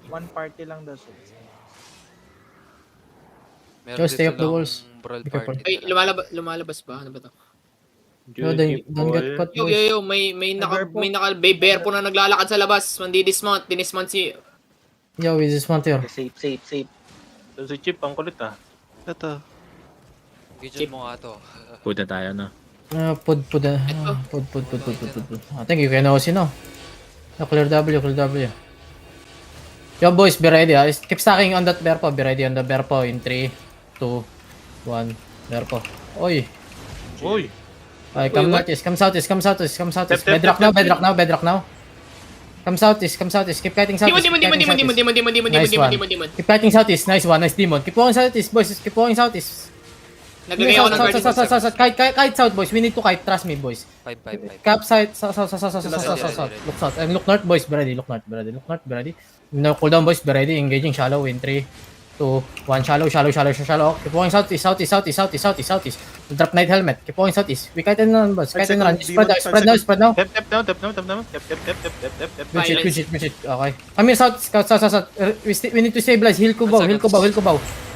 One party lang daw siya. Meron Yo, stay dito off the lang walls. brawl Be careful. party. Ay, lumalabas ba? Ano ba to? Yo, don't get caught, Yo, boys. yo, yo, may bear po na naglalakad sa labas. Dinismount si... Yo, we just want here. Safe. Si Chip, ang kulit ah. Ito. Gidyan mo nga to. Puta tayo na. Pud. I think you can also no. Clear W. Yo, boys, be ready. Keep stacking on that bear po. Be ready on the bear po in 3, 2, 1. Bear po. Oy. Uy! Okay, come southeast. Tep. Bedrock now. Come southeast. Keep kiting southeast. Demon. Keep kiting southeast. Nice one, nice demon. Keep walking southeast, boys. Keep walking southeast. Naglagay ako ng guardian monster. Kite south, boys. We need to kite. Trust me, boys. 5. Cap side, south. Look south. And look north, boys. Be ready. Look north. Be ready. No cooldown, boys. Be ready. Engaging shallow in 3, 2, 1. Shallow. Keep walking southeast. We'll drop knight helmet. Keep walking southeast. We kite and run, boys. Kite and run. Spread now. Tep now. Good shit. Okay. Come here, south. We need to stabilize. Heal ko bow.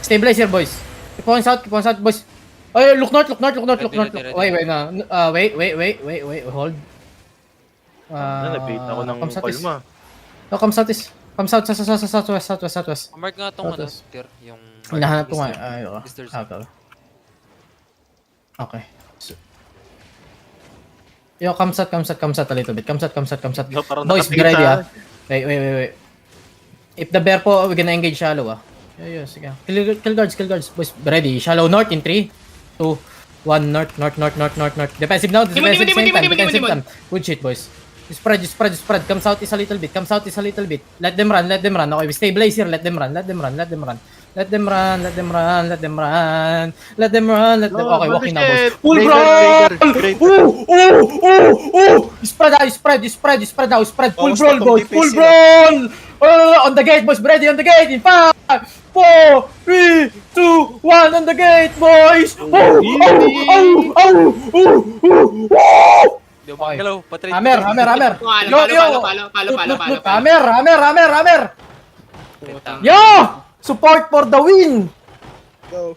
Stabilize here, boys. Keep walking south, boys. Ay, look north. Ready. Wait. Hold. Nabait ako ng Come southeast. palma. No, come southeast. Come southwest. Mark nga tong ano, Southwest. tier, yung... Hinahanap ko nga. Ay, Mr. Z. Okay. Yo, come south a little bit. Come south. Yo, parang Boys, be nakatingin ready sa- Wait. If the bear po, we're gonna engage shallow Yo, sige. Kill guards. Boys, be ready. Shallow north in 3, 2, 1. North. Defensive now. Demon. Defensive time. Good shit, boys. Spread. Come southeast a little bit. Let them run. Okay, we stabilize here. Let them run. Okay, walking now, boys. Full brawl! Spread now. Full brawl, boys. Full brawl! On the gate, boys. Ready on the gate. In 5, 4, 3, 2, 1. On the gate, boys. Yo, magalaw, patray. Hammer. Palo. Hammer. Yo! Support for the win! Go.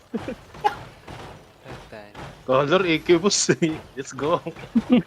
Color EQ boss. Let's go.